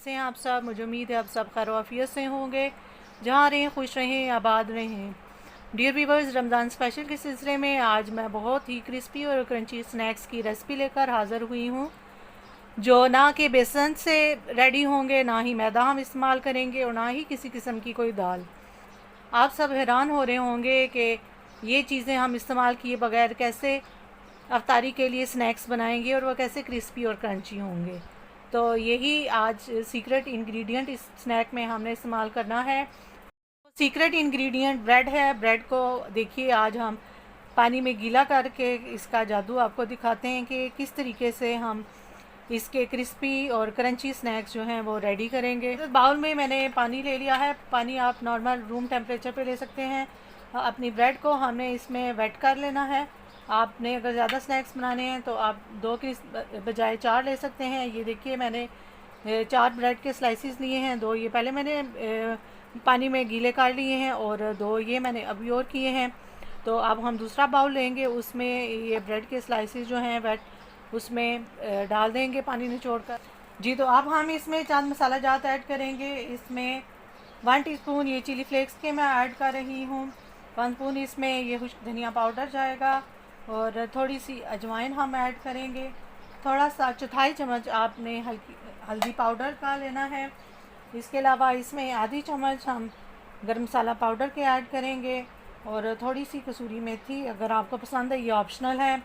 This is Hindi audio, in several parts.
कैसे हैं आप सब। मुझे उम्मीद है आप सब खैर आफियत से होंगे, जहाँ रहें खुश रहें आबाद रहें। डियर व्यूवर्स, रमज़ान स्पेशल के सिलसिले में आज मैं बहुत ही क्रिस्पी और क्रंची स्नैक्स की रेसिपी लेकर हाज़िर हुई हूँ, जो ना कि बेसन से रेडी होंगे, ना ही मैदा हम इस्तेमाल करेंगे और ना ही किसी किस्म की कोई दाल। आप सब हैरान हो रहे होंगे कि ये चीज़ें हम इस्तेमाल किए बगैर कैसे अफ्तारी के लिए स्नैक्स बनाएंगे और वह कैसे क्रिस्पी और क्रंची होंगे। तो यही आज सीक्रेट इंग्रेडिएंट इस स्नैक में हमने इस्तेमाल करना है। सीक्रेट इंग्रेडिएंट ब्रेड है। ब्रेड को देखिए, आज हम पानी में गीला करके इसका जादू आपको दिखाते हैं कि किस तरीके से हम इसके क्रिस्पी और क्रंची स्नैक्स जो हैं वो रेडी करेंगे। तो बाउल में मैंने पानी ले लिया है। पानी आप नॉर्मल रूम टेम्परेचर पे ले सकते हैं। अपनी ब्रेड को हमने इसमें वेट कर लेना है। आपने अगर ज़्यादा स्नैक्स बनाने हैं तो आप 2 की बजाय 4 ले सकते हैं। ये देखिए, मैंने 4 ब्रेड के स्लाइसिस लिए हैं। 2 ये पहले मैंने पानी में गीले कर लिए हैं और 2 ये मैंने अभी और किए हैं। तो अब हम दूसरा बाउल लेंगे, उसमें ये ब्रेड के स्लाइसिस जो हैं वेट उसमें डाल देंगे पानी निचोड़ कर। जी, तो अब हम इसमें चंद मसाला जात ऐड करेंगे। इसमें 1 टीस्पून ये चिली फ्लेक्स के मैं ऐड कर रही हूँ। 1 स्पून इसमें ये खुश्क धनिया पाउडर जाएगा और थोड़ी सी अजवाइन हम ऐड करेंगे। थोड़ा सा चौथाई चम्मच आपने हल्दी पाउडर का लेना है। इसके अलावा इसमें आधी चम्मच हम गरम मसाला पाउडर के ऐड करेंगे और थोड़ी सी कसूरी मेथी अगर आपको पसंद है, ये ऑप्शनल है,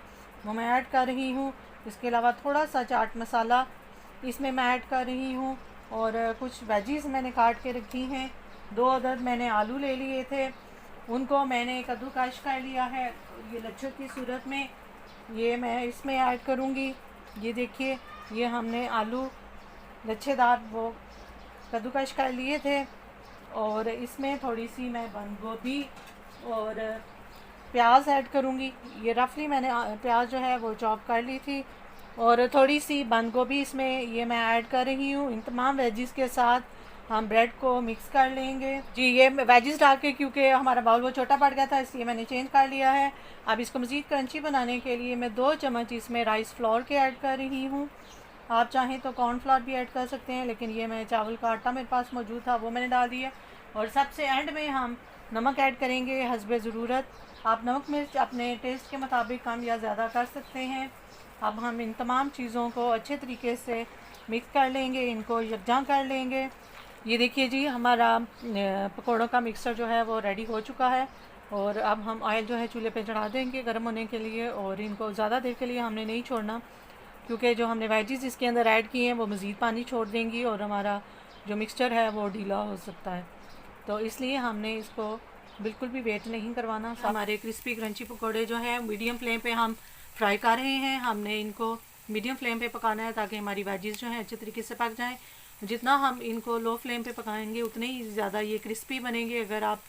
वो मैं ऐड कर रही हूँ। इसके अलावा थोड़ा सा चाट मसाला इसमें मैं ऐड कर रही हूँ और कुछ वेजीज़ मैंने काट के रखी हैं। 2 अदद मैंने आलू ले लिए थे, उनको मैंने कद्दूकश कर लिया है। ये लच्छों की सूरत में ये मैं इसमें ऐड करूँगी। ये देखिए, ये हमने आलू लच्छेदार वो कद्दूकश कर लिए थे और इसमें थोड़ी सी मैं बंद गोभी और प्याज ऐड करूँगी। ये रफली मैंने प्याज जो है वो चॉप कर ली थी और थोड़ी सी बंद गोभी इसमें ये मैं ऐड कर रही हूँ। इन तमाम वेजिस के साथ हम ब्रेड को मिक्स कर लेंगे। जी, ये वेजिस डाल के, क्योंकि हमारा बाउल वो छोटा पड़ गया था, इसलिए मैंने चेंज कर लिया है। अब इसको मज़ीद क्रंची बनाने के लिए मैं 2 चम्मच इसमें राइस फ्लोर के ऐड कर रही हूँ। आप चाहें तो कॉर्नफ्लोर भी ऐड कर सकते हैं, लेकिन ये मैं चावल का आटा मेरे पास मौजूद था, वो मैंने डाल दिया। और सबसे एंड में हम नमक ऐड करेंगे हस्बे ज़रूरत। आप नमक मिर्च अपने टेस्ट के मुताबिक कम या ज़्यादा कर सकते हैं। अब हम इन तमाम चीज़ों को अच्छे तरीके से मिक्स कर लेंगे, इनको यकजां कर लेंगे। ये देखिए जी, हमारा पकौड़ों का मिक्सचर जो है वो रेडी हो चुका है और अब हम ऑयल जो है चूल्हे पे चढ़ा देंगे गर्म होने के लिए। और इनको ज़्यादा देर के लिए हमने नहीं छोड़ना, क्योंकि जो हमने वेजिज़ इसके अंदर ऐड किए हैं वो मज़ीद पानी छोड़ देंगी और हमारा जो मिक्सचर है वो ढीला हो सकता है। तो इसलिए हमने इसको बिल्कुल भी वेट नहीं करवाना। हमारे क्रिस्पी क्रंची पकोड़े जो हैं मीडियम फ्लेम पे हम फ्राई कर रहे हैं। हमने इनको मीडियम फ्लेम पे पकाना है ताकि हमारी वेजिज़ जो हैं अच्छे तरीके से पक जाएं। जितना हम इनको लो फ्लेम पे पकाएंगे उतने ही ज़्यादा ये क्रिस्पी बनेंगे। अगर आप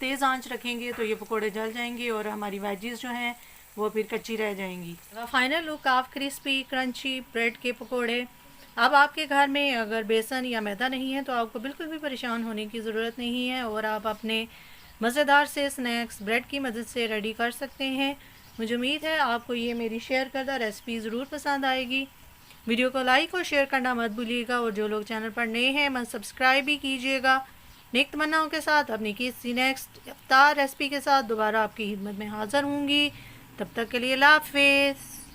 तेज़ आंच रखेंगे तो ये पकोड़े जल जाएंगे और हमारी वेजिज़ जो हैं वो फिर कच्ची रह जाएंगी। Final look of crispy crunchy bread के पकोड़े। अब आपके घर में अगर बेसन या मैदा नहीं है तो आपको बिल्कुल भी परेशान होने की ज़रूरत नहीं है और आप अपने मज़ेदार से स्नैक्स ब्रेड की मदद से रेडी कर सकते हैं। मुझे उम्मीद है आपको ये मेरी शेयर करदा रेसिपी ज़रूर पसंद आएगी। वीडियो को लाइक और शेयर करना मत भूलिएगा और जो लोग चैनल पर नए हैं मत सब्सक्राइब भी कीजिएगा। नेक तमन्नाओं के साथ अपनी किसी नेक्स्ट इफ्तार रेसिपी के साथ दोबारा आपकी खिदमत में हाज़िर होंगी। तब तक के लिए अल्लाह हाफ़िज़।